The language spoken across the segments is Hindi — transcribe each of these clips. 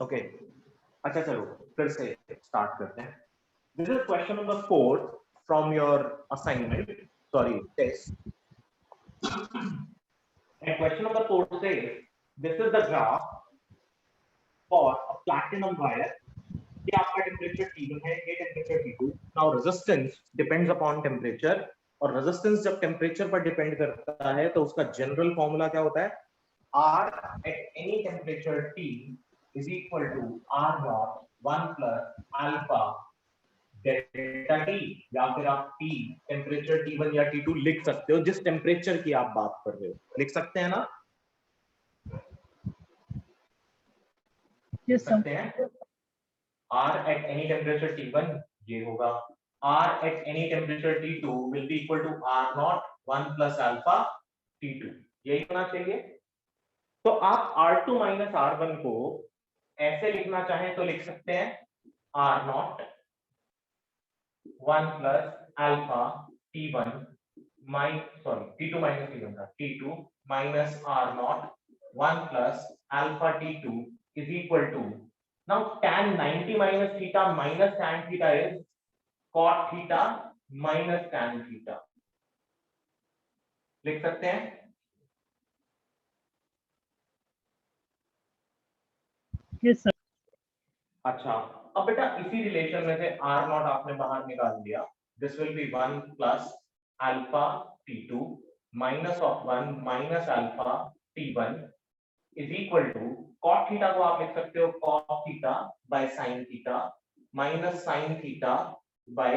ओके अच्छा चलो फिर से स्टार्ट करते हैं. This is question number 4 from your assignment, sorry, test. And question number 4 says, this is the graph for a platinum wire. ये आपका टेम्परेचर T1 है, ये temperature T2. Now resistance depends upon temperature, और रेजिस्टेंस जब टेम्परेचर पर डिपेंड करता है तो उसका जनरल फॉर्मूला क्या होता है? R at any temperature T is equal to R naught 1 plus alpha delta T, या फिर आप टी टेम्परेचर T1 या T2 लिख सकते हो, जिस टेम्परेचर की आप बात कर रहे हो. लिख सकते हैं ना? लिख सकते हैं. R at any temperature T1 ये होगा. R at any temperature T2 will be equal to R naught 1 plus alpha T2. यही होना चाहिए. तो आप R2 minus R1 को ऐसे लिखना चाहें तो लिख सकते हैं R naught 1 plus alpha T1 T2 minus T1 था, T2 minus R naught 1 plus alpha T2 is equal to, now tan 90 minus theta minus tan theta is cot theta minus tan theta. लिख सकते हैं? Yes sir. अच्छा, अब बेटा इसी रिलेशन में से R naught आपने बाहर निकाल दिया. This will be 1 plus alpha T2 minus of 1 minus alpha T1 is equal to cot theta को आप लिख सकते हो cos theta by sin theta minus sin theta by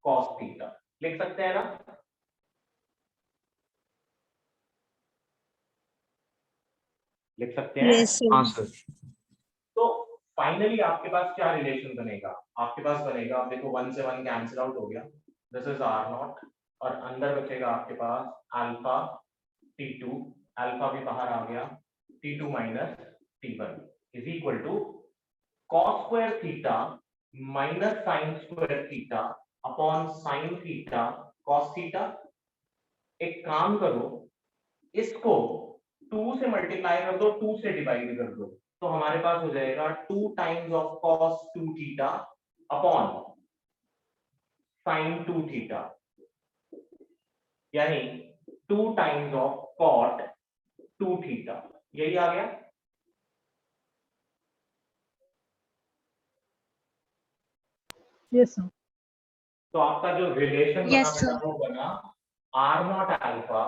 cos theta. लिख सकते हैं ना? लिख सकते हैं? Yes sir. हाँ सर. तो फाइनली आपके पास क्या रिलेशन बनेगा? आपके पास बनेगा, देखो 1 से 1 कैंसिल आउट हो गया. दिस इज R naught और अंदर बचेगा आपके पास अल्फा T2, अल्फा भी बाहर आ गया, T2 minus T1 is equal to cos square theta minus sin square theta upon sin theta cos theta. एक काम करो, इसको 2 से मल्टीप्लाई कर दो, 2 से डिवाइड कर दो, तो हमारे पास हो जाएगा 2 times of cos 2 theta upon sin 2 theta, यानी 2 times of cot 2 theta. यही आ गया. Yes sir. तो आपका जो रिलेशन Yes, बना sir. वो बना R naught alpha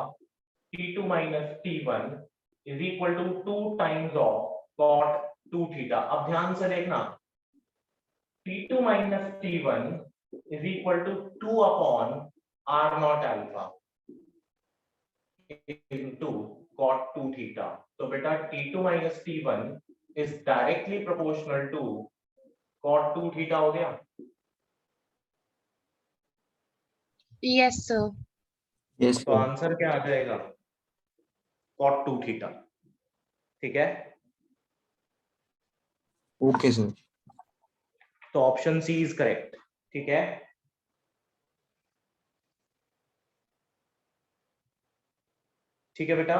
T2 minus T1 is equal to 2 times of cot 2 theta. अब ध्यान से देखना, T2 minus T1 is equal to 2 upon R naught alpha into cot 2 theta. तो बेटा T2 minus T1 is directly proportional to cot 2 theta हो गया. Yes, sir. यस तो सर. आंसर क्या आ जाएगा? cot 2 theta. ठीक है. Okay sir. तो ऑप्शन सी इज करेक्ट. ठीक है. ठीक है बेटा.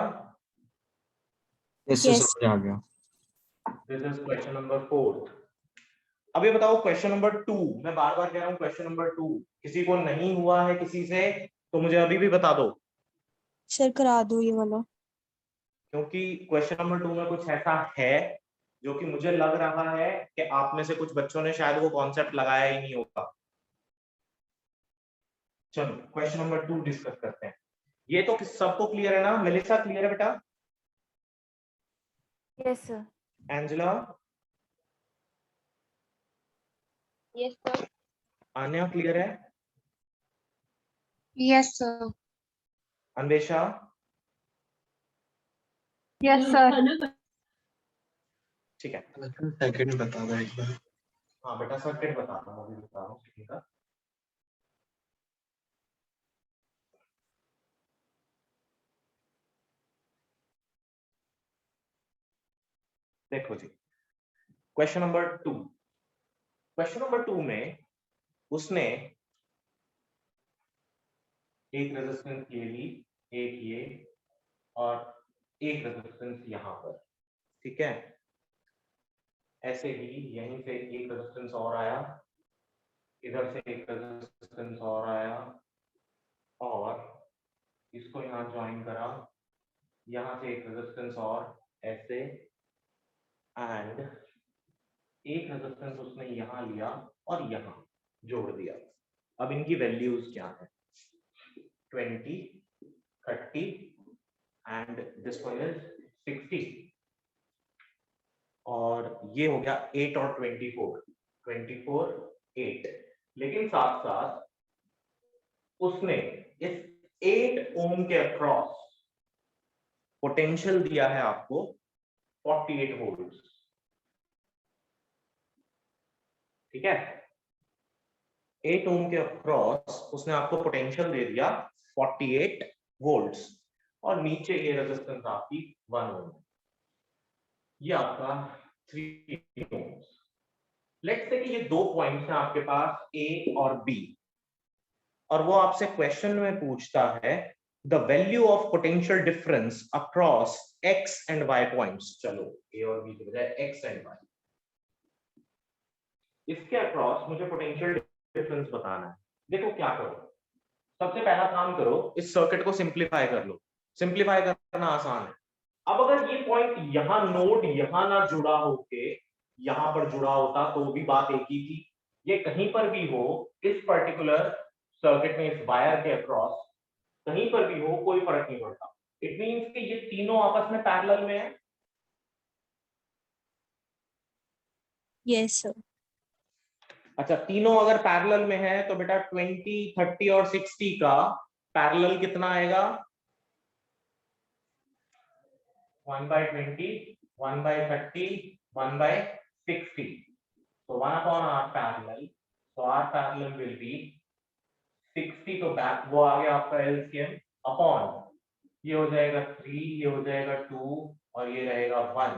Yes sir, Yes. समझ आ गया. This is question number 4. अब ये बताओ क्वेश्चन नंबर 2, मैं बार बार कह रहा हूं क्वेश्चन नंबर 2, किसी को नहीं हुआ है किसी से तो मुझे अभी भी बता दो, सर करा दो ये वाला. क्योंकि क्वेश्चन नंबर 2 में कुछ ऐसा है जो कि मुझे लग रहा है कि आप में से कुछ बच्चों ने शायद वो कॉन्सेप्ट लगाया ही नहीं होगा. चलो क्वेश्चन नंबर 2 डिस्कस करते हैं. ये तो सबको क्लियर है ना? मेलिसा क्लियर है बेटा? Yes, sir. Angela, Yes, sir. Anya clear है? Yes, sir. Anvesha, yes sir. ठीक है. सेकंड बता दो एक बार. हाँ बेटा सर्किट बताता हूँ, अभी बता रहा हूँ. ठीक है. देखो जी, क्वेश्चन नंबर 2. क्वेश्चन नंबर 2 में उसने एक रेजिस्टेंस ये ली, एक ये और एक रेजिस्टेंस यहां पर. ठीक है. ऐसे ही यहीं से एक रेजिस्टेंस और आया, इधर से एक रेजिस्टेंस और आया और इसको यहाँ ज्वाइन करा, यहाँ से एक रेजिस्टेंस और ऐसे, एंड एक रेजिस्टेंस उसने यहाँ लिया और यहाँ जोड़ दिया। अब इनकी वैल्यूज क्या है? 20, 30 एंड दिस वन इज 60 और ये हो गया 8 और 24 8। लेकिन साथ साथ उसने इस 8 ओम के अक्रॉस पोटेंशियल दिया है आपको 48 वोल्ट। ठीक है, 8 ओम के अक्रॉस उसने आपको पोटेंशियल दे दिया 48 वोल्ट्स और नीचे ये रेजिस्टेंस आपकी 1 ओम, ये आपका 3 ओम। लेट्स से कि ये दो पॉइंट्स हैं आपके पास ए और बी, और वो आपसे क्वेश्चन में पूछता है the value of potential difference across X and Y points. चलो ए और बी के बजाय एक्स एंड वाई, इसके अक्रॉस मुझे पोटेंशियल डिफरेंस बताना है। देखो क्या करो, सबसे पहला काम करो, इस सर्किट को सिंप्लीफाई कर लो। सिंप्लीफाई करना आसान है। अब अगर ये पॉइंट यहां नोड यहां ना जुड़ा होके यहां पर जुड़ा होता तो भी बात एक ही थी। ये कहीं पर भी हो इस पर्टिकुलर सर्किट में, इस वायर के अक्रॉस कहीं पर भी हो, कोई फर्क नहीं पड़ता। इट मींस कि ये तीनों आपस में पैरेलल में है। Yes, sir. अच्छा, तीनों अगर पैरेलल में है तो बेटा 20, 30 और 60 का पैरेलल कितना आएगा? 1/20, 1/30, 1/60. So 1/r parallel. So r parallel will be 60. तो बैक वो आ गया आपका LCM अपॉन ये हो जाएगा 3, ये हो जाएगा 2 और ये रहेगा 1.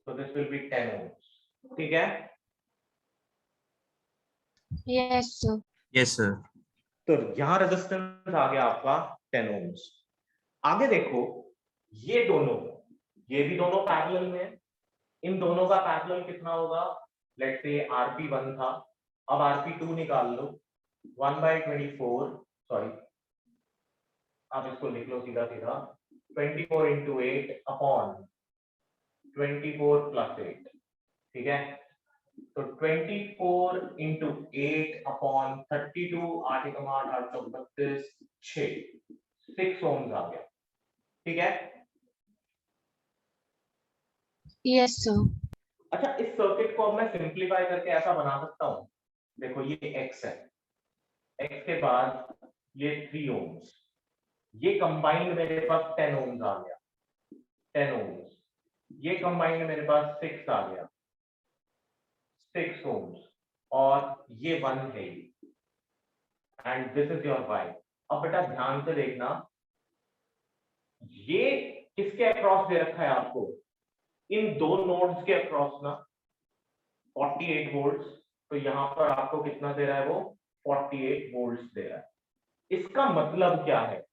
So this will be 10 ohms. ठीक है, Yes, sir. Yes, sir. तो यहाँ रेजिस्टेंस आ गया आपका 10 ohms. आगे देखो, ये भी दोनों पैरेलल में है। इन दोनों का पैरेलल कितना होगा? लेट्स से RP1 था, अब RP2 निकाल लो। 1/24, सॉरी आप इसको लिख लो सीधा सीधा, 24 into 8 अपॉन 24 plus 8. ठीक है, तो 24 into 8 अपॉन 32, 8 एकम 8, 8 चौक 32, 6 ohms आ गया। ठीक है, Yes, sir. अच्छा इस सर्किट को अब मैं सिंप्लीफाई करके ऐसा बना सकता हूं। देखो ये x है, x के बाद ये 3 ohms, ये कंबाइंड मेरे पास 10 ohms आ गया, 10 ohms, ये कंबाइंड मेरे पास 6 आ गया, 6 ohms, और ये 1 है, and this is your y। अब बेटा ध्यान से देखना, ये किसके अक्रॉस दे रखा है आपको? इन दो नोड्स के अक्रॉस ना, 48 वोल्ट्स। तो यहां पर आपको कितना दे रहा है? वो 48 वोल्ट्स दे रहा है। इसका मतलब क्या है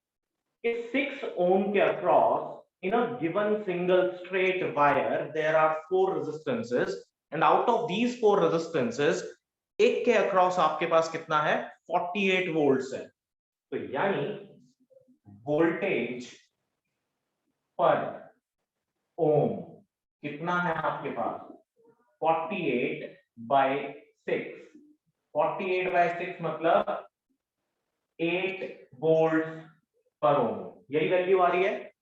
कि 6 ओम के across in a given single straight wire there are 4 resistances, and out of these 4 resistances एक के अक्रॉस आपके पास कितना है? 48 वोल्ट्स है। तो यानी वोल्टेज पर ओम कितना है आपके पास? 48/6। 48/6 मतलब 8 वोल्ट पर ओम, यही वैल्यू आ रही है।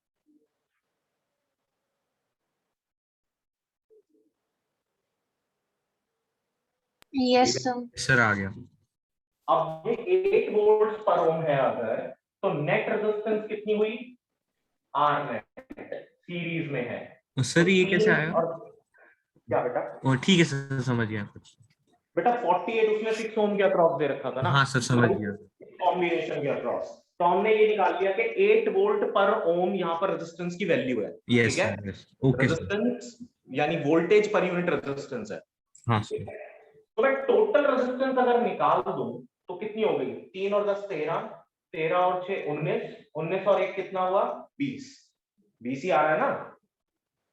Yes, sir. सर आ गया। अब ये 8 वोल्ट पर ओम है अगर, तो नेट रेजिस्टेंस कितनी हुई? आर नेट सीरीज में है। सर ये तो कैसे 3 आएगा? और क्या बेटा? और ठीक है सर, समझ गया कुछ। बेटा 48 उसने 6 ओम के अक्रॉस दे रखा था ना। हाँ सर, समझ गया। कॉम्बिनेशन के अक्रॉस तो हमने ये निकाल लिया कि 8 वोल्ट पर ओम यहाँ पर रेजिस्टेंस की वैल्यू है। यस ठीक है, sir, yes, okay sir. Resistance यानी वोल्टेज पर यूनिट रेजिस्टेंस है। हाँ सर। तो मैं टोटल रेजिस्टेंस अगर निकाल दूं तो कितनी हो गई? 3 और 10 13, 13 और 6 19, 19 और 1 कितना हुआ? 20। 20 ही आ रहा है ना,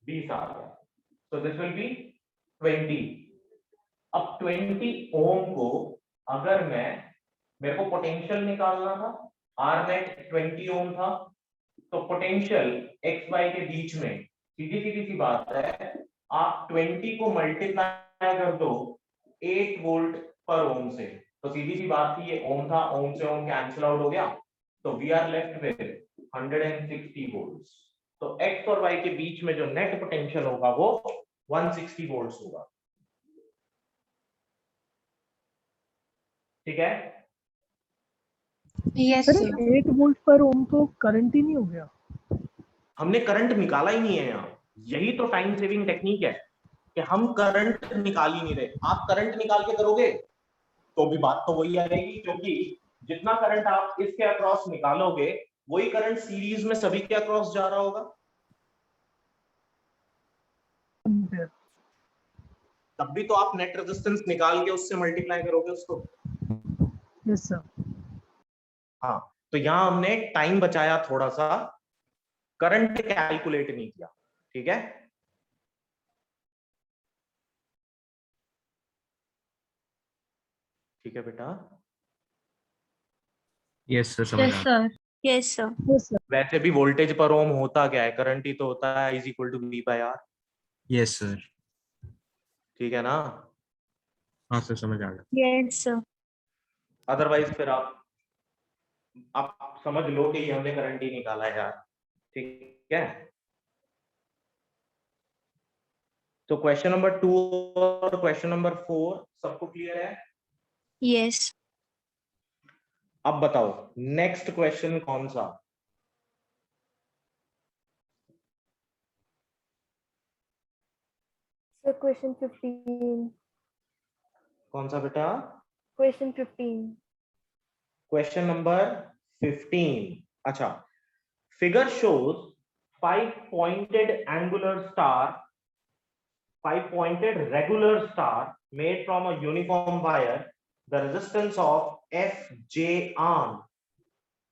20 आ गया। So this will be 20। अब 20 ओम को अगर मेरे को पोटेंशियल निकालना था, आर नेट 20 ओम था, तो पोटेंशियल एक्स वाई के बीच में सीधी सीधी सी बात है, आप 20 को मल्टीप्लाई कर दो 8 वोल्ट पर ओम से, तो सीधी सी बात थी, ये ओम था, ओम से ओम कैंसिल आउट हो गया, तो we are left with 160 volt. तो एक्स और वाई के बीच में जो नेट पोटेंशियल होगा वो 160 वोल्ट होगा। ठीक है, Yes, अरे sir. 8 वोल्ट पर ओम तो करंट ही नहीं हो गया। हमने करंट निकाला ही नहीं है यहाँ, यही तो टाइम सेविंग टेक्निक है कि हम करंट निकाल ही नहीं रहे। आप करंट निकाल के करोगे तो भी बात तो वही आएगी, क्योंकि जितना करंट आप इसके अक्रॉस निकालोगे वही करंट सीरीज में सभी के अक्रॉस जा रहा होगा। एम्पियर। तब भी तो आप नेट रेजिस्टेंस निकाल के उससे मल्टीप्लाई करोगे उसको। Yes sir. हाँ, तो यहां हमने टाइम बचाया थोड़ा सा, करंट कैलकुलेट नहीं किया। ठीक है, ठीक है बेटा। यस सर, समझ यस आ sir. Yes, sir. Yes sir. वैसे भी वोल्टेज पर ओम होता क्या है, करंट ही तो होता है, is equal to V by R. Yes sir. ठीक है ना, हाँ सर, समझ आ गया। Yes, sir. अदरवाइज फिर आप समझ लो कि ये हमने करंट ही निकाला है यार। ठीक है, तो क्वेश्चन नंबर 2 और क्वेश्चन नंबर 4 सबको क्लियर है? Yes. अब बताओ नेक्स्ट क्वेश्चन कौन सा? So question 15. कौन सा बेटा? Question 15. Question number 15। अच्छा, figure shows 5 pointed angular star, 5 pointed regular star made from a uniform wire. The resistance of fj arm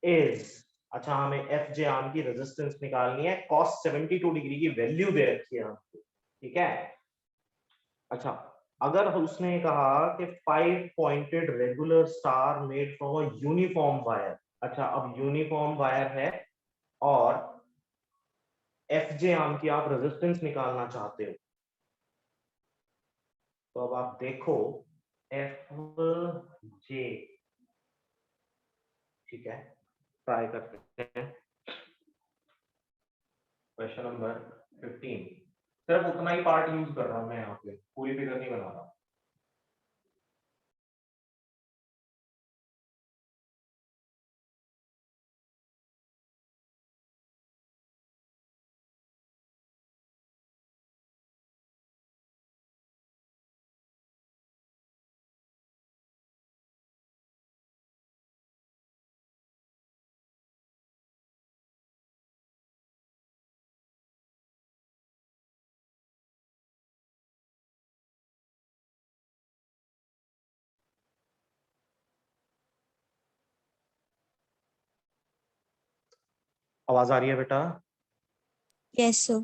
is, अच्छा हमें fj arm की रेजिस्टेंस निकालनी है, cos 72 डिग्री की वैल्यू दे रखी है हमको। ठीक है, अच्छा अगर उसने कहा कि 5 pointed regular star made from a uniform wire, अच्छा अब यूनिफॉर्म वायर है और एफ जे आर्म की आप रेजिस्टेंस निकालना चाहते हो, तो अब आप देखो एफ जे, ठीक है, ट्राई करते हैं। क्वेश्चन नंबर 15, सिर्फ उतना ही पार्ट यूज कर रहा हूं मैं यहाँ पे, पूरी फिगर नहीं बना रहा। आवाज आ रही है बेटा? Yes, sir.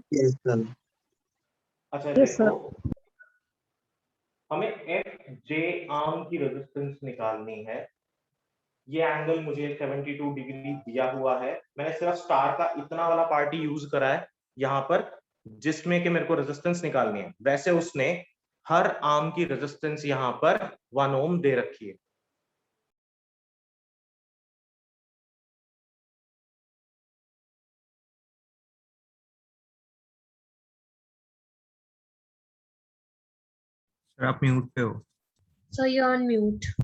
अच्छा यस देखो, सर। हमें एफ जे आर्म की रेजिस्टेंस निकालनी है। ये एंगल मुझे 72 डिग्री दिया हुआ है, मैंने सिर्फ स्टार का इतना वाला पार्ट ही यूज करा है यहाँ पर, जिसमें कि मेरे को रेजिस्टेंस निकालनी है। वैसे उसने हर आर्म की रेजिस्टेंस यहाँ पर 1 ओम दे रखी है। सर आप म्यूट पे हो। So you're on mute.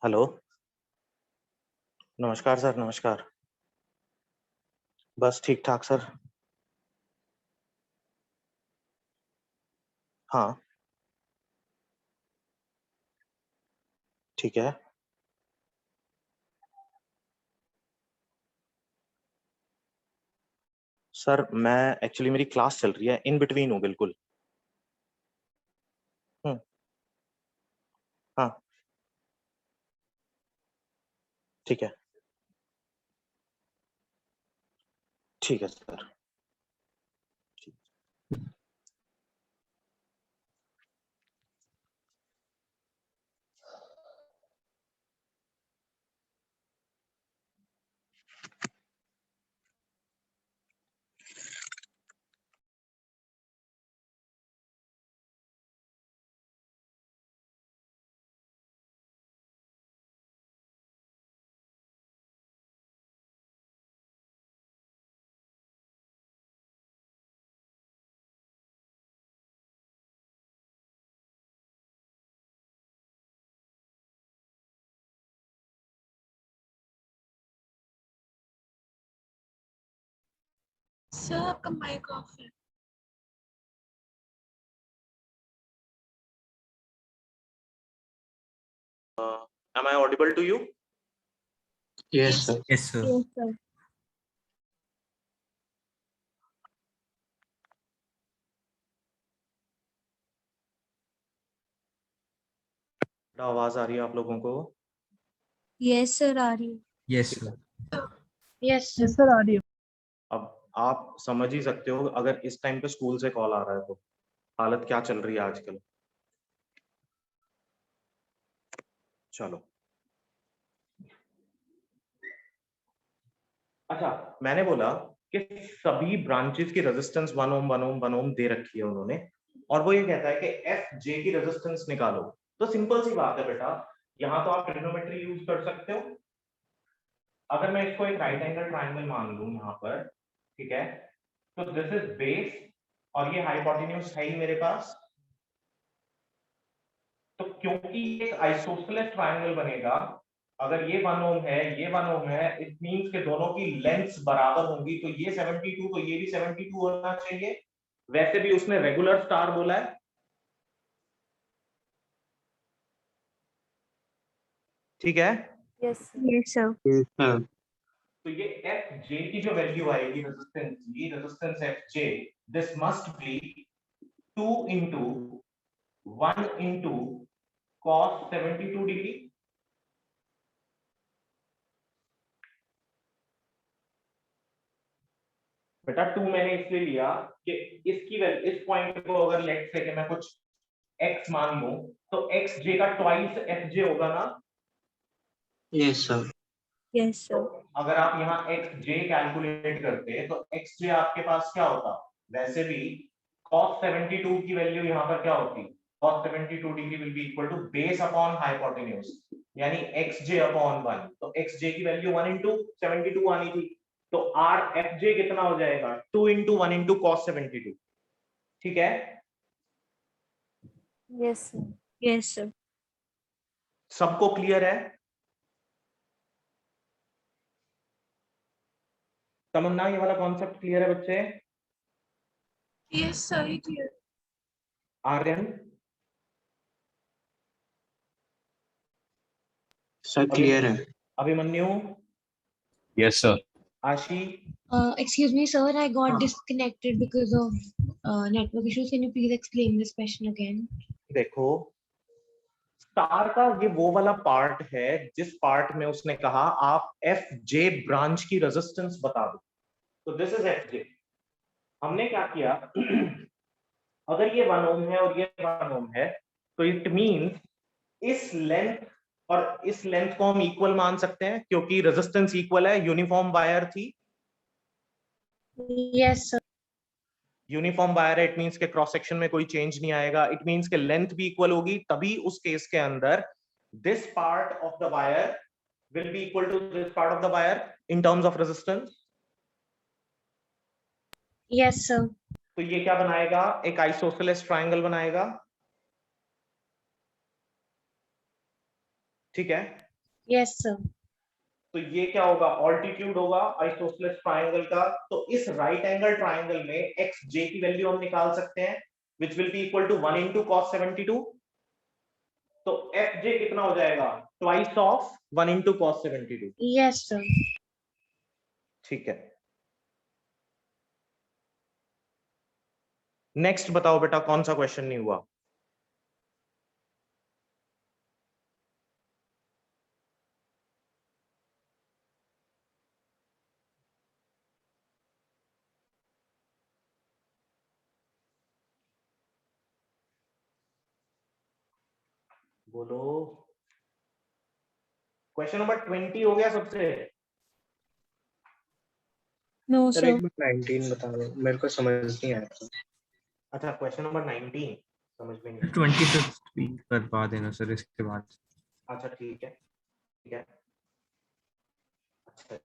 Hello, नमस्कार सर, नमस्कार। बस ठीक ठाक सर। हाँ, ठीक है। सर मैं एक्चुअली मेरी क्लास चल रही है, इन बिटवीन हूँ बिल्कुल। हम्म, हाँ, ठीक है, ठीक है सर। सर आपका माइक ऑफ है। Am I audible to you? Yes, sir. Yes, sir. Yes, sir. आवाज आ रही है आप लोगों को? Yes, sir. Are you? Yes, sir. Yes, sir. Yes sir आ रही है। अब आप समझ ही सकते हो, अगर इस टाइम पे स्कूल से कॉल आ रहा है तो हालत क्या चल रही है आजकल। चलो, अच्छा, मैंने बोला कि सभी ब्रांचेस की रेजिस्टेंस 1 ओम 1 ओम 1 ओम दे रखी है उन्होंने, और वो ये कहता है कि एफ जे की रेजिस्टेंस निकालो। तो सिंपल सी बात है बेटा, यहाँ तो आप ट्रिग्नोमेट्री यूज कर सकते हो। अगर मैं इसको एक राइट एंगल ट्रायंगल मान लूं यहाँ पर, ठीक है, तो दिस इज बेस और ये हाइपोटेन्यूज है ही मेरे पास। तो क्योंकि एक आइसोसेलेस ट्रायंगल बनेगा, अगर ये 1 ओम है, ये 1 ओम है, इट मींस के दोनों की लेंथ्स बराबर होंगी, तो ये 72 तो ये भी 72 होना चाहिए। वैसे भी उसने रेगुलर स्टार बोला है, ठीक है। Yes. Yes, sir. Yes, sir. तो ये एफ जे की जो वैल्यू आएगी रेजिस्टेंस की, resistance F J, this must be 2 into 1 into cos 72 degree. बेटा 2 मैंने इसलिए लिया कि इसकी वैल्यू, इस पॉइंट को अगर लेट से कि मैं कुछ x मान लूं, तो x j का ट्वाइस एफ जे होगा ना। Yes, sir. Yes, तो sir. अगर आप यहाँ एक्स जे कैलकुलेट करते तो एक्स जे आपके पास क्या होता, वैसे भी cos 72 की वैल्यू यहाँ पर क्या होती, cos 72 degree will be equal to base upon hypotenuse, यानी एक्स जे अपॉन 1। तो एक्स जे की वैल्यू 1 into 72 आनी थी, तो आर एफ जे कितना हो जाएगा, 2 into 1 into cos 72, ठीक है। Yes, sir. Yes, sir. सबको क्लियर है? तमन्ना, ये वाला कॉन्सेप्ट क्लियर है बच्चे? यस सर ही क्लियर। आर्यन, Sir, clear है. Abhimanyu, Yes, sir. आशी, Excuse me, sir. I got हाँ। disconnected because of network issues. Can you please explain this question again? देखो, स्टार का ये वो वाला पार्ट है जिस पार्ट में उसने कहा आप एफ जे ब्रांच की रेजिस्टेंस बता दो। तो दिस इज एफ जे। हमने क्या किया, अगर ये 1 ओम है और ये 1 ओम है, तो इट मींस इस लेंथ और इस लेंथ को हम इक्वल मान सकते हैं, क्योंकि रेजिस्टेंस इक्वल है, यूनिफॉर्म वायर थी। Yes, sir. यूनिफॉर्म वायर है, इट मींस के क्रॉस सेक्शन में कोई चेंज नहीं आएगा, इट मींस के लेंथ भी इक्वल होगी, तभी उस केस के अंदर this part of the wire will be equal to this part of the wire in terms of resistance. Yes, sir. तो ये क्या बनाएगा, एक आइसोसेलेस ट्रायंगल बनाएगा, ठीक है। Yes, sir. तो ये क्या होगा, ऑल्टीट्यूड होगा आइसोसेलेस ट्रायंगल का। तो इस राइट एंगल ट्रायंगल में एक्स जे की वैल्यू हम निकाल सकते हैं, which will be equal to 1 into cos 72। तो एफ जे कितना हो जाएगा, twice of 1 into cos 72। Yes, sir. ठीक है, नेक्स्ट बताओ बेटा, कौन सा क्वेश्चन नहीं हुआ? बोलो। क्वेश्चन नंबर 20 हो गया सबसे? No, sir sir. एक बार 19 बता दो, मेरे को समझ नहीं आया था। अच्छा, क्वेश्चन नंबर 19 समझ में नहीं? 25th भी करवा देना सर इसके बाद। अच्छा ठीक है, ठीक है। अच्छा,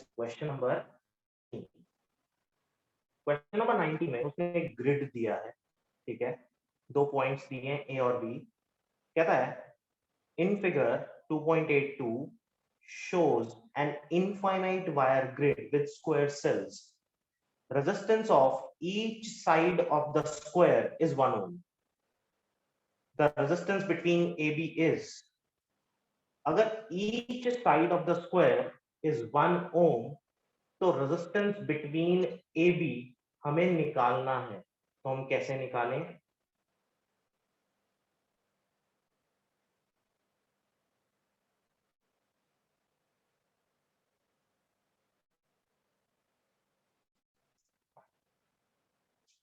क्वेश्चन नंबर 19 में उसने एक ग्रिड दिया है, ठीक है, 2 पॉइंट्स दिए हैं ए और बी। कहता है in figure 2.82 shows an infinite wire grid with square cells. Resistance of each side of the square is 1 ohm. The resistance between AB is, अगर each side of the square is 1 ohm, तो resistance between AB हमें निकालना है। तो हम कैसे निकालें?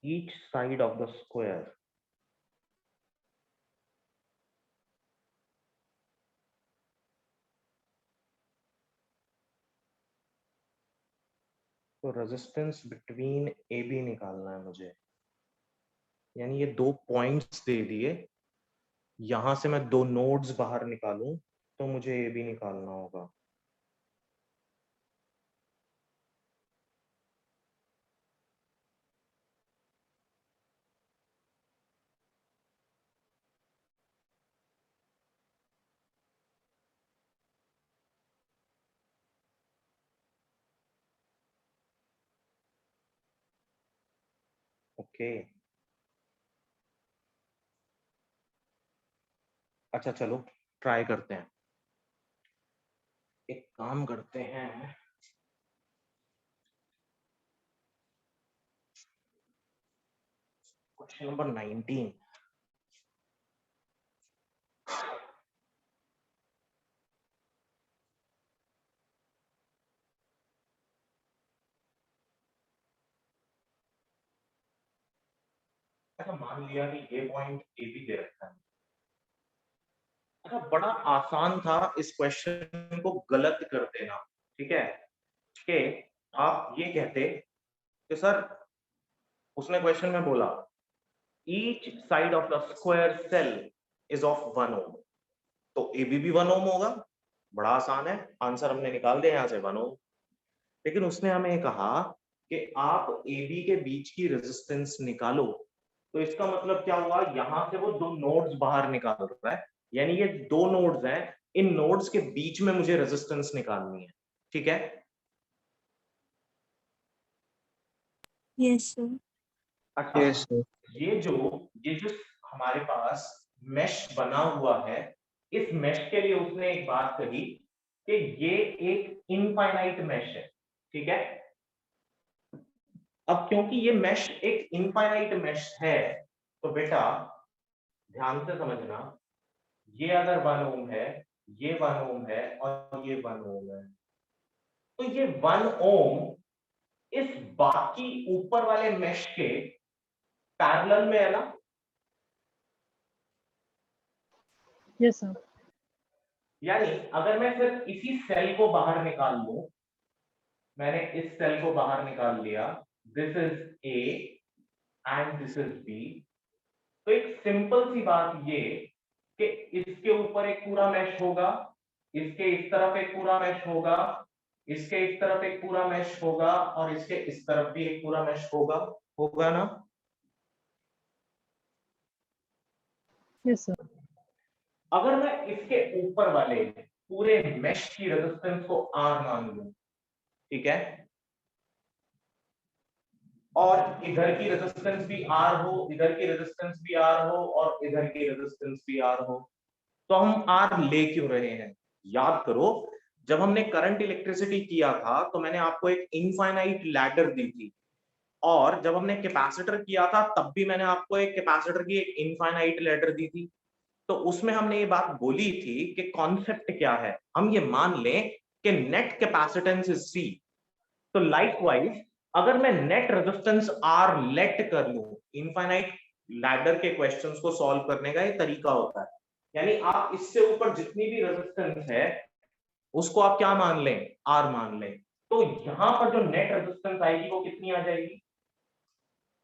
Each side of the square, तो रेजिस्टेंस बिटवीन ए बी निकालना है मुझे। यानी ये 2 पॉइंट्स दे दिए, यहां से मैं 2 नोड्स बाहर निकालूं तो मुझे ए बी निकालना होगा। ओके, अच्छा चलो ट्राई करते हैं। एक काम करते हैं, क्वेश्चन नंबर 19। अच्छा, मान लिया कि ये पॉइंट ए बी दे रखा है। अच्छा, बड़ा आसान था इस क्वेश्चन को गलत कर देना, ठीक है, कि आप ये कहते कि सर, उसने क्वेश्चन में बोला each side of the square cell is of 1 ohm, तो ए बी भी 1 ओम होगा। बड़ा आसान है, आंसर हमने निकाल दिया यहाँ से 1 ओम। लेकिन उसने हमें कहा कि आप ए बी के बीच की रेजिस्टेंस निकालो। तो इसका मतलब क्या हुआ, यहां से वो 2 नोड्स बाहर निकाल रहा है, यानी ये 2 नोड्स हैं, इन नोड्स के बीच में मुझे रेजिस्टेंस निकालनी है, ठीक है। Yes, sir. अच्छा, यस सर। ये जो हमारे पास मेश बना हुआ है, इस मेश के लिए उसने एक बात कही कि ये एक इनफाइनाइट मेश है, ठीक है। अब क्योंकि ये मेश एक इनफाइनाइट मेश है, तो बेटा ध्यान से समझना, ये अगर 1 ओम है, ये 1 ओम है और ये 1 ओम है, तो ये 1 ओम इस बाकी ऊपर वाले मेश के पैरेलल में है ना। Yes, sir. यानी अगर मैं सिर्फ इसी सेल को बाहर निकाल लूं, मैंने इस सेल को बाहर निकाल लिया, this is A and this is B, तो एक सिंपल सी बात ये कि इसके ऊपर एक पूरा मैश होगा, इसके इस तरफ एक पूरा मैश होगा, इसके इस तरफ एक पूरा मैश होगा और इसके इस तरफ भी एक पूरा मैश होगा, होगा ना। Yes, sir. अगर मैं इसके ऊपर वाले पूरे मेश की रेजिस्टेंस को R मान लूं, ठीक है, और इधर की रेजिस्टेंस भी R हो, इधर की रेजिस्टेंस भी R हो और इधर की रेजिस्टेंस भी R हो, तो हम R ले क्यों रहे हैं? याद करो, जब हमने करंट इलेक्ट्रिसिटी किया था तो मैंने आपको एक इनफाइनाइट लैडर दी थी, और जब हमने कैपेसिटर किया था तब भी मैंने आपको एक कैपेसिटर की एक इनफाइनाइट लैडर दी थी। तो उसमें हमने ये बात बोली थी कि कॉन्सेप्ट क्या है, हम ये मान लें कि नेट कैपेसिटेंस इज C। तो लाइकवाइज अगर मैं नेट रेजिस्टेंस R लेट कर लूं, इनफाइनाइट लैडर के क्वेश्चंस को सॉल्व करने का ये तरीका होता है, यानी आप इससे ऊपर जितनी भी रेजिस्टेंस है उसको आप क्या मान लें? R मान लें। तो यहां पर जो नेट रेजिस्टेंस आएगी वो कितनी आ जाएगी,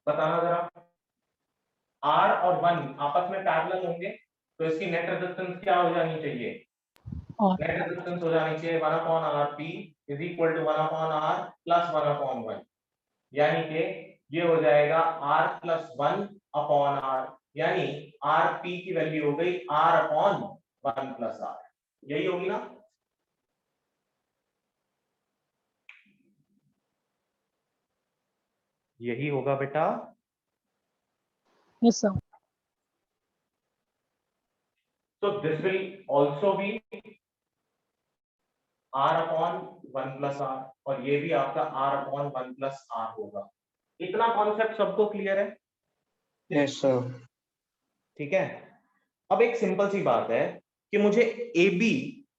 बताना जरा। R और 1 आपस में पैरेलल होंगे, तो इसकी नेट रेजिस्टेंस क्या हो जानी चाहिए? नेट रेजिस्टेंस हो जानी चाहिए 1/RP is equal to 1/R plus 1/1, यानी कि ये हो जाएगा R प्लस 1/R, यानी RP की वैल्यू हो गई R/1 प्लस R, यही होगी ना? यही होगा बेटा। Yes, sir. So this will also be R/1 plus R, और ये भी आपका R/1 प्लस R होगा। इतना कॉन्सेप्ट सबको क्लियर है? Yes sir. ठीक है, अब एक सिंपल सी बात है कि मुझे AB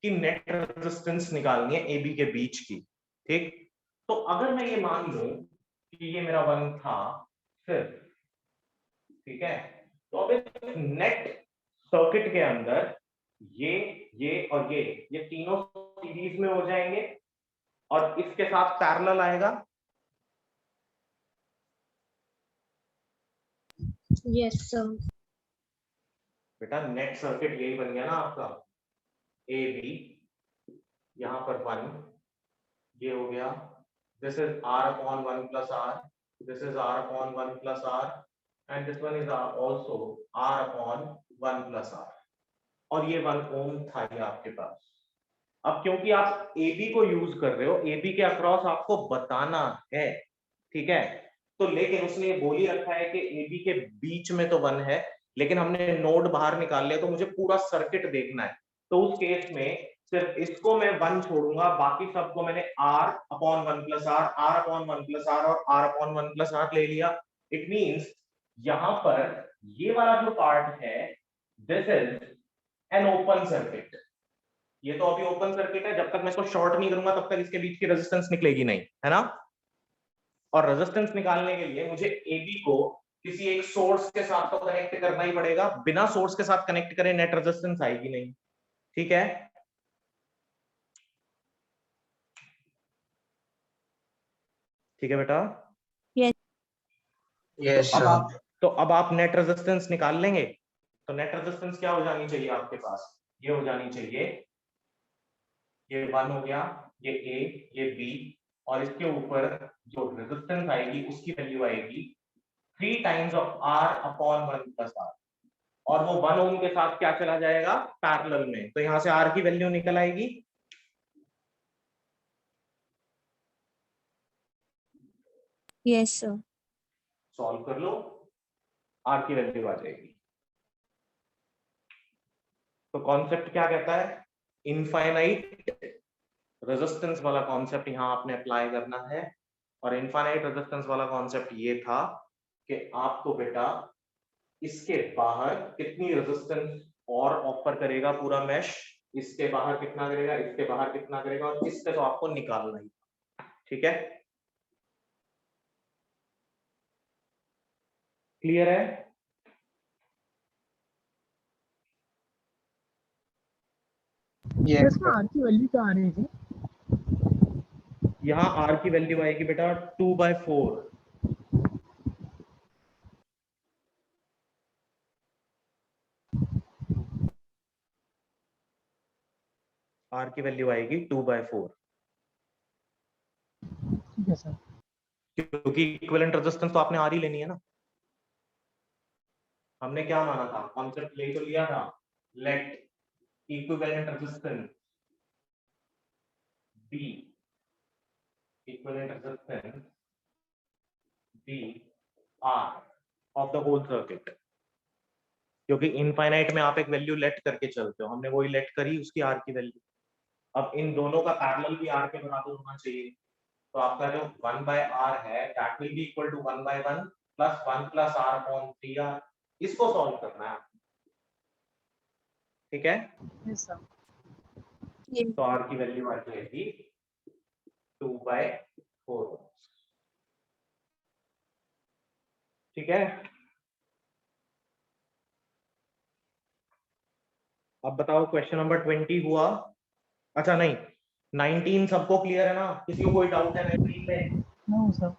की नेट रेजिस्टेंस निकालनी है, AB के बीच की, ठीक। तो अगर मैं ये मान लूं कि ये मेरा 1 था सिर्फ, ठीक है, तो अब इस नेट सर्किट के अंदर ये और ये तीनों सीरीज में हो जाएंगे और इसके साथ पैरेलल आएगा। Yes, sir. बेटा नेट सर्किट यही बन गया ना आपका, ए बी, यहां पर 1, ये हो गया, this is R/1 plus R, this is R/1 plus R, and this one is also R/1 plus R, और ये 1 ओम था ये आपके पास। अब क्योंकि आप AB को यूज कर रहे हो, AB के अक्रॉस आपको बताना है, ठीक है, तो लेकिन उसने ये बोल ही रखा है कि AB के बीच में तो 1 है, लेकिन हमने नोड बाहर निकाल लिया तो मुझे पूरा सर्किट देखना है, तो उस केस में सिर्फ इसको मैं 1 छोड़ूंगा, बाकी सबको मैंने R/1 plus R, R/1 plus R और R/1 प्लस R ले लिया। इट मींस यहां पर ये वाला जो पार्ट है, this is an open circuit, ये तो अभी ओपन सर्किट है, जब तक मैं इसको शॉर्ट नहीं करूंगा तब तक इसके बीच की रेजिस्टेंस निकलेगी नहीं, है ना। और रेजिस्टेंस निकालने के लिए मुझे AB को किसी एक सोर्स के साथ तो कनेक्ट करना ही पड़ेगा, बिना सोर्स के साथ कनेक्ट करे नेट रेजिस्टेंस आएगी नहीं, ठीक है। ठीक है बेटा। Yes sir. तो अब आप नेट रेजिस्टेंस निकाल लेंगे, तो नेट रेजिस्टेंस क्या हो जानी चाहिए आपके पास? ये हो जानी चाहिए, ये 1 हो गया, ये A, ये B, और इसके ऊपर जो रेजिस्टेंस आएगी उसकी वैल्यू आएगी 3 times of R/1 plus R, और वो 1 ओम के साथ क्या चला जाएगा? पैरेलल में, तो यहां से R की वैल्यू निकल आएगी, Yes, sir. सॉल्व कर लो, R की वैल्यू आ जाएगी। तो कॉन्सेप्ट क्या कहता है? इनफाइनाइट रेजिस्टेंस वाला कॉन्सेप्ट यहां आपने अप्लाई करना है, और इनफाइनाइट रेजिस्टेंस वाला कॉन्सेप्ट ये था कि आपको बेटा इसके बाहर कितनी रेजिस्टेंस और ऑफर करेगा पूरा मेश, इसके बाहर कितना करेगा, इसके बाहर कितना करेगा, और इससे तो आपको निकालना ही, ठीक है। क्लियर है? यस इसमें R की वैल्यू क्या आ रही थी? यहाँ R की वैल्यू आएगी बेटा 2/4, R की वैल्यू आएगी 2/4, ठीक है सर। क्योंकि इक्विवेलेंट रेजिस्टेंस तो आपने R ही लेनी है ना। हमने क्या माना था, कॉन्सेप्ट ले तो लिया था, let equivalent resistance B equivalent resistance B R of the whole circuit, क्योंकि इनफाइनाइट में आप एक वैल्यू लेट करके चलते हो, हमने वही लेट करी उसकी R की वैल्यू। अब इन दोनों का पैरेलल भी R के बराबर होना चाहिए, तो आपका जो 1 by R है that will be equal to 1 by 1 plus 1 plus R upon 3R, इसको सॉल्व करना है, ठीक है। Yes, sir. Yes. तो R की वैल्यू आ जाएगी 2 by 4, ठीक है। अब बताओ क्वेश्चन नंबर 20 हुआ, अच्छा नहीं 19 सबको क्लियर है ना, किसी को कोई डाउट है 19 में? No, sir.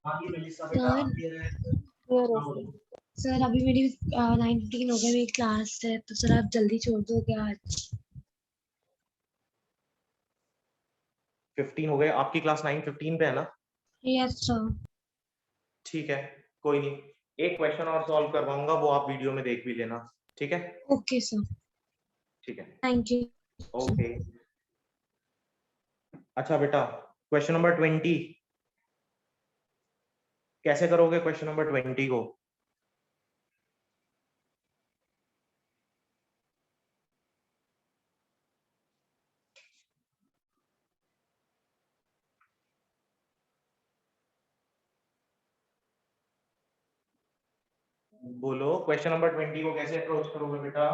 हाँ ये मेलिसा बेटा Sir. क्लियर है? Clear हाँ, है बोलो। सर अभी मेरी 9:15 हो गया, मेरी क्लास है, तो सर आप जल्दी छोड़ दो क्या आज? 15 हो गए, आपकी क्लास 9:15 पे है ना? Yes sir. ठीक है, कोई नहीं, एक क्वेश्चन और सॉल्व करवाऊंगा, वो आप वीडियो में देख भी लेना, ठीक है। ओके सर, ठीक है, थैंक यू। ओके। अच्छा बेटा क्वेश्चन नंबर 20 कैसे करोगे? क्वेश्चन नंबर 20 को बोलो, क्वेश्चन नंबर 20 को कैसे अप्रोच करोगे बेटा?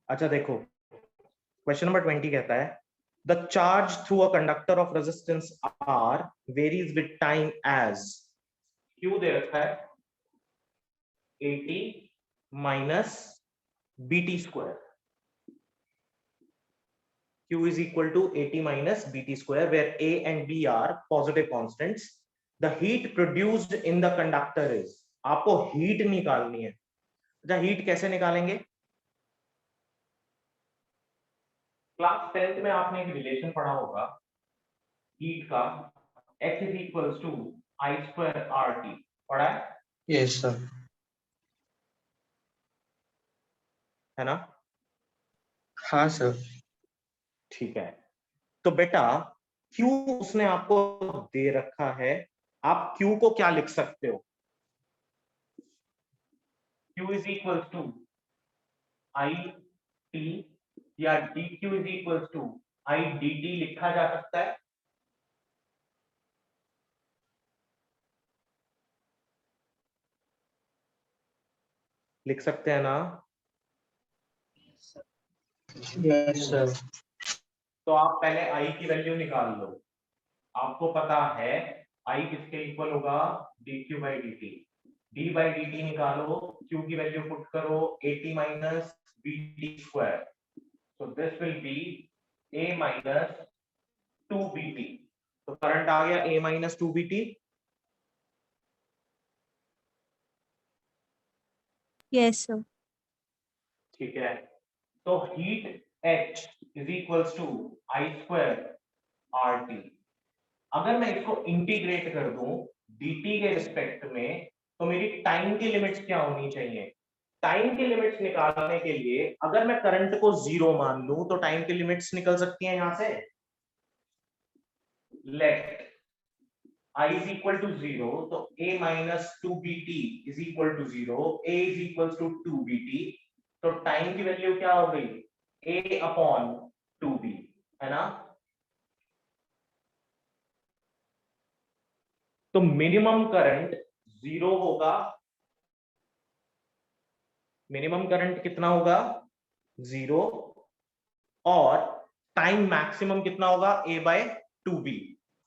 अच्छा देखो, क्वेश्चन नंबर 20 कहता है the charge through a conductor of resistance R varies with time as, Q दे रखा है 80 minus BT square, Q is equal to 80 minus BT square, where A and B are positive constants. The heat produced in the conductor is, आपको हीट निकालनी है। अच्छा हीट कैसे निकालेंगे? क्लास 10th में आपने एक रिलेशन पढ़ा होगा हीट का, H is equals to I square RT, पढ़ा है? Yes, sir. है ना? हाँ sir. ठीक है, तो बेटा Q उसने आपको दे रखा है, आप Q को क्या लिख सकते हो? Q is equals to IT या dq is equals to I dt लिखा जा सकता है। लिख सकते हैं ना? Yes, sir. तो आप पहले I की वैल्यू निकाल लो, आपको पता है I किसके इक्वल होगा? dq by dt, d by dt निकालो, q की वैल्यू पुट करो 80 minus bt square, so this will be a minus 2bt, तो करंट आ गया a minus 2bt। Yes, sir. ठीक है, तो heat H is equals to I square RT, अगर मैं इसको इंटीग्रेट कर दूं dt के रिस्पेक्ट में, तो मेरी टाइम की लिमिट्स क्या होनी चाहिए? टाइम की लिमिट्स निकालने के लिए अगर मैं करंट को 0 मान लूं तो टाइम की लिमिट्स निकल सकती हैं यहां से। Let I is equal to 0, तो a minus 2bt is equal to 0, a is equals to 2bt, तो टाइम की वैल्यू क्या हो गई? a अपॉन 2b, है ना? तो मिनिमम करंट 0 होगा, मिनिमम करंट कितना होगा? 0, और टाइम मैक्सिमम कितना होगा? a बाय 2b,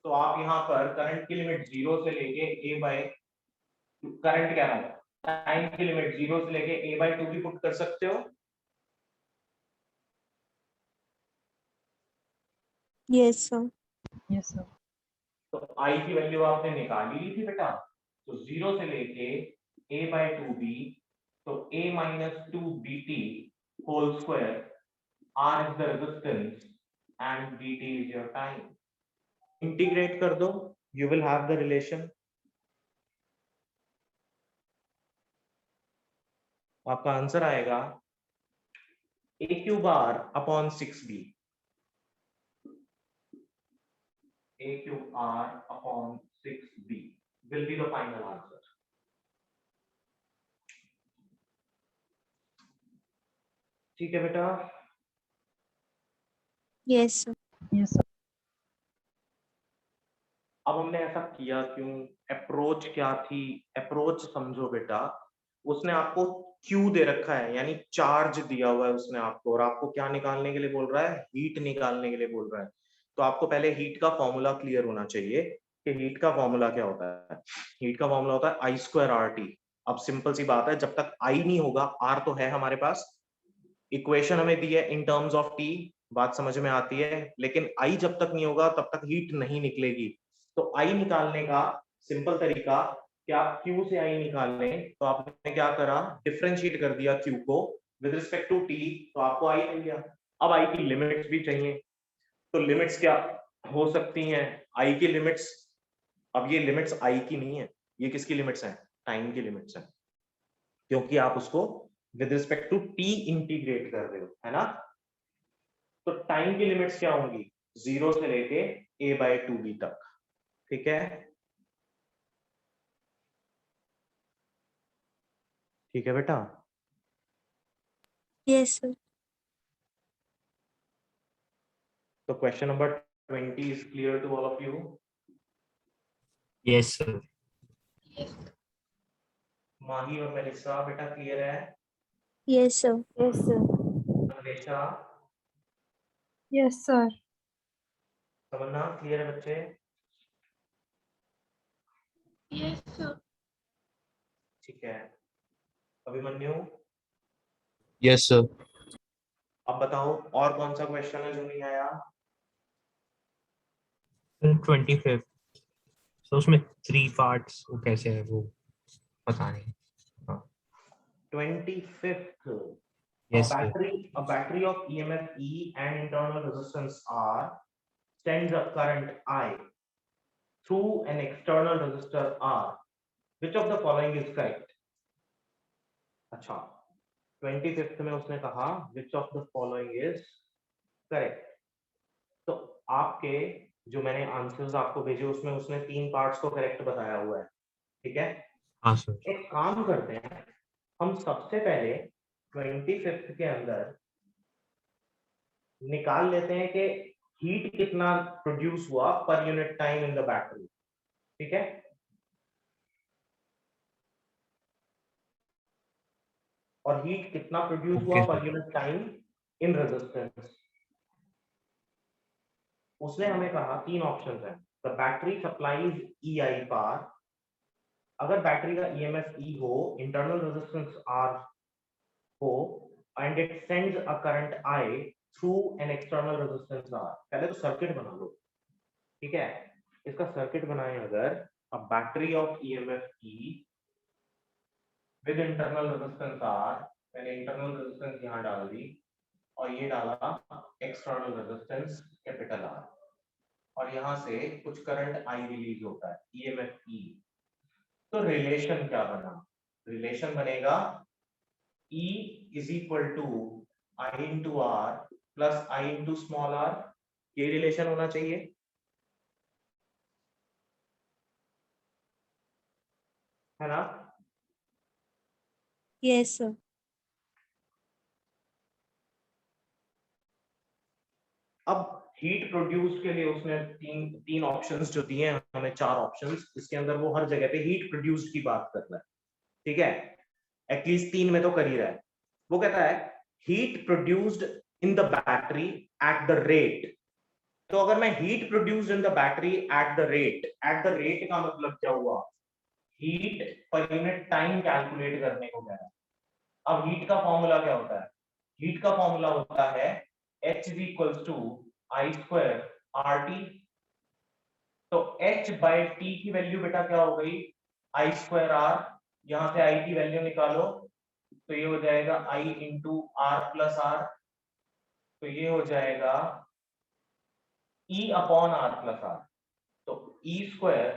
तो आप यहां पर करंट की लिमिट 0 से लेके a बाय, करंट क्या है, टाइम की लिमिट 0 से लेके a बाय 2b पुट कर सकते हो। Yes, sir. Yes, sir. तो I की वैल्यू आपने निकाल ली थी बेटा, तो 0 से लेके a बाय 2b, तो a minus 2bt whole square, R is the resistance and bt is your time। Integrate कर दो, you will have the relation। आपका आंसर आएगा a cube r upon 6b. a cube r upon 6b will be the final answer. ठीक है बेटा, Yes, sir. Yes, sir. अब हमने ऐसा किया क्यों, अप्रोच क्या थी, अप्रोच समझो बेटा, उसने आपको क्यू दे रखा है, यानी चार्ज दिया हुआ है उसने आपको, और आपको क्या निकालने के लिए बोल रहा है, हीट निकालने के लिए बोल रहा है। तो आपको पहले हीट का फॉर्मूला क्लियर होना चाहिए कि हीट का फॉर्मूला क्या होता है। हीट का फॉर्मूला होता है आई स्क्वायर आर टी। अब सिंपल सी बात है, जब तक आई नहीं होगा, आर तो है हमारे पास, इक्वेशन हमें दी है इन टर्म्स ऑफ टी, बात समझ में आती है, लेकिन आई जब तक नहीं होगा तब तक हीट नहीं निकलेगी। तो आई निकालने का सिंपल तरीका कि आप Q से आई निकाल लें, तो आपने क्या करा, डिफरेंशिएट कर दिया Q को विद रिस्पेक्ट टू T, तो आपको आई मिल गया। अब आई की लिमिट्स भी चाहिए, तो लिमिट्स क्या हो सकती हैं, आई की लिमिट्स, अब ये लिमिट्स आई की नहीं है, ये किसकी लिमिट्स हैं, टाइम की लिमिट्स हैं, क्योंकि आप उसको with respect to T integrate कर रहे हो, है ना। तो टाइम की लिमिट्स क्या होंगी, 0 से लेके a/2b तक, ठीक है, ठीक है बेटा। Yes, sir. तो question number 20 is clear to all of you. Yes, sir. Mahi और मेलिसा बेटा क्लियर है, Yes, sir. Yes, sir. Anvesha, Yes, sir. Tamanna clear है बच्चे, Yes, sir. ठीक है, अभिमन्यु, Yes, sir. अब बताओ और कौन सा क्वेश्चन है जो नहीं आया। 25th. So उसमें 3 parts वो कैसे है वो पता नहीं. 25th, Yes, sir. a battery of EMF E and internal resistance R sends a current I through an external resistor R. Which of the following is correct? अच्छा, 25th में उसने कहा which of the following is correct. तो आपके जो मैंने आंसर्स आपको भेजे उसमें उसने 3 पार्ट्स को करेक्ट बताया हुआ है, ठीक है। हाँ सर. एक काम करते हैं, हम सबसे पहले 25th के अंदर निकाल लेते हैं कि हीट कितना प्रोड्यूस हुआ पर unit time in the battery, ठीक है। और हीट कितना प्रोड्यूस हुआ Okay, पर sir. Unit time in resistance. उसने हमें कहा 3 ऑप्शंस हैं, the battery supplies EI power, अगर बैटरी का EMF E हो, इंटरनल रेजिस्टेंस R हो, and it sends a current I through an external resistance R। पहले तो सर्किट बना लो, ठीक है। इसका सर्किट बनाएं अगर, a battery of EMF E with internal resistance R, मैंने इंटरनल रेजिस्टेंस यहाँ डाल दी और ये डाला एक्सटर्नल रेजिस्टेंस कैपिटल R, और यहाँ से कुछ करंट I रिलीज होता है EMF E। तो रिलेशन क्या बना, रिलेशन बनेगा E is equal to I into R plus I into small r, ये रिलेशन होना चाहिए, है ना। Yes, sir. अब हीट प्रोड्यूस के लिए उसने तीन ऑप्शंस जो दिए हैं हमें, 4 ऑप्शंस, इसके अंदर वो हर जगह पे हीट प्रोड्यूस्ड की बात कर रहा है, ठीक है, एटलीस्ट 3 में तो कर ही रहा है। वो कहता है heat produced in the battery eight the rate. तो अगर मैं heat produced in the battery eight the rate का मतलब क्या हुआ, हीट पर यूनिट टाइम कैलकुलेट करने को कह रहा है। अब हीट का फॉर्मूला क्या होता है, हीट का फॉर्मूला होता है H is equals to I square RT। तो H by T की वैल्यू बेटा क्या हो गई, I square R, यहां से I की वैल्यू निकालो तो ये हो जाएगा I into R plus R, तो ये हो जाएगा E upon R plus R। तो E square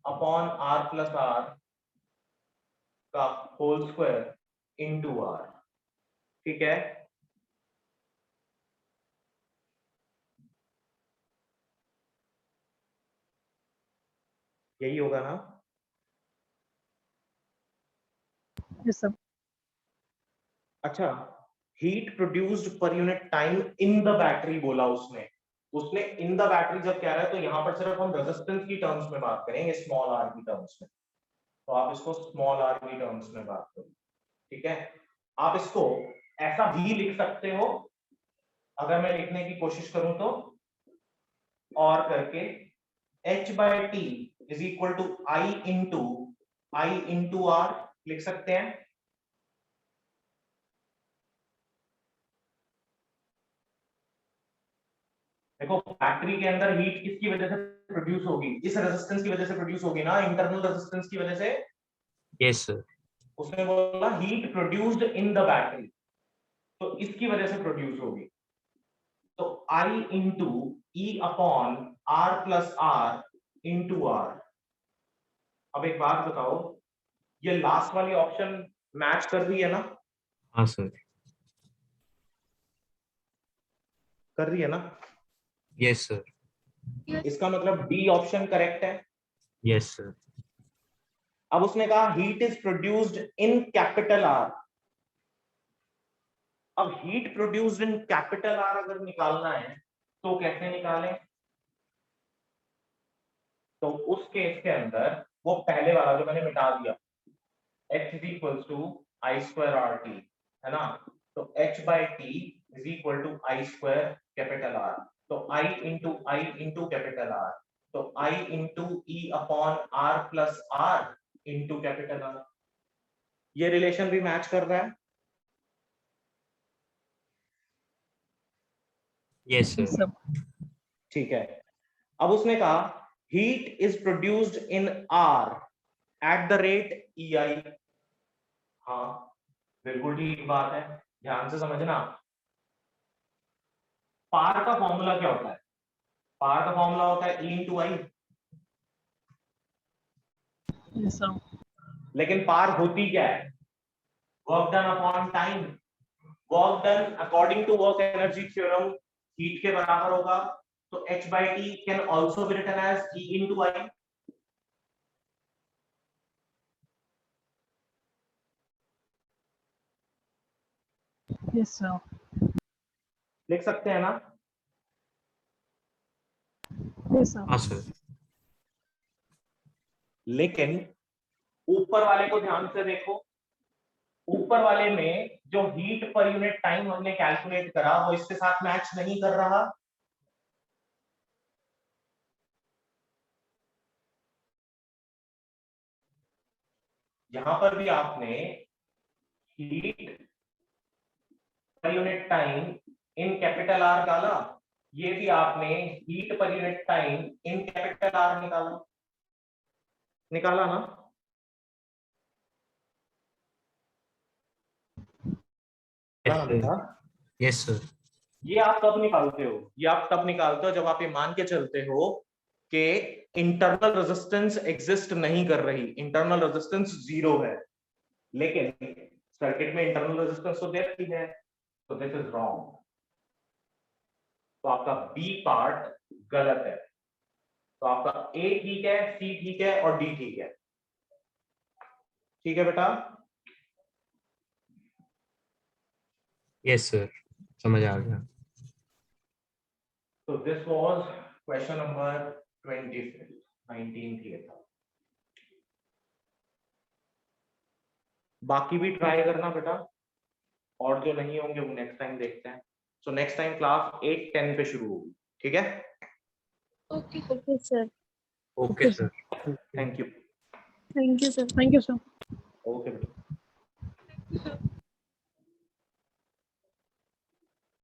upon R plus R का होल स्क्वायर into R, ठीक है। यही होगा ना? Yes sir. अच्छा, heat produced per unit time in the battery बोला उसने इन द बैटरी जब कह रहा है तो यहाँ पर सिर्फ हम रेजिस्टेंस की टर्म्स में बात करेंगे, स्मॉल आर की टर्म्स में, तो आप इसको स्मॉल आर की टर्म्स में बात करो, ठीक है। आप इसको ऐसा भी लिख सकते हो, अगर मैं लिखने की कोशिश करूं तो, और करके h/t is equal to I into R लिख सकते हैं। देखो बैटरी के अंदर हीट किसकी वजह से प्रोड्यूस होगी? इस रेजिस्टेंस की वजह से प्रोड्यूस होगी ना, इंटरनल रेजिस्टेंस की वजह से। Yes sir. उसने बोला heat produced in the battery, तो इसकी वजह से प्रोड्यूस होगी। तो I into E upon R plus R into R. अब एक बात बताओ, ये लास्ट वाली ऑप्शन मैच कर रही है ना? हाँ सर। कर रही है ना? Yes sir. इसका मतलब डी ऑप्शन करेक्ट है। Yes sir. अब उसने कहा heat is produced in capital R. अब heat produced in capital R अगर निकालना है तो कैसे निकालें? तो उस केस के अंदर वो पहले वाला जो मैंने मिटा दिया, h is equal to I square R T, है ना? तो h/t is equal to I square capital R. तो I इंटू कैपिटल आर, तो I into E upon R plus R into capital R. ये रिलेशन भी मैच कर रहा है। Yes yes sir. सर। ठीक है। अब उसने कहा heat is produced in R at the rate EI। हाँ बिल्कुल ठीक बात है, ध्यान से समझना। पार का फॉर्मूला क्या होता है? पार का फॉर्मूला होता है E into I. Yes sir. लेकिन पार होती क्या है? Work done upon time. Work done according to work energy theorem heat के बराबर होगा। तो h/t can also be written as E into I. Yes sir. लिख सकते हैं ना? Yes sir. हाँ सर। लेकिन ऊपर वाले को ध्यान से देखो, ऊपर वाले में जो हीट पर यूनिट टाइम हमने कैलकुलेट करा वो इसके साथ मैच नहीं कर रहा। यहां पर भी आपने हीट पर unit time in capital are डाला, ये भी आपने हीट पर unit time in capital are निकाला ना? Yes sir. Yes sir. ये आप कब निकालते हो? ये आप तब निकालते हो जब आप ये मान के चलते हो कि इंटरनल रेजिस्टेंस एग्जिस्ट नहीं कर रही, इंटरनल रेजिस्टेंस 0 है, लेकिन सर्किट में इंटरनल रेजिस्टेंस तो देती है। तो दिस इज रॉन्ग। तो आपका बी पार्ट गलत है। तो आपका ए ठीक है, सी ठीक है और डी ठीक है। ठीक है बेटा? यस सर, समझ आ गया। So this was question number 25, 19th ये था। बाकी भी ट्राई करना बेटा, और जो नहीं होंगे वो नेक्स्ट टाइम देखते हैं। सो नेक्स्ट टाइम क्लास 8:10 पे शुरू होगी, ठीक है? Okay. Okay sir. Okay sir. Thank you. Thank you sir. Thank you sir. Okay बेटा।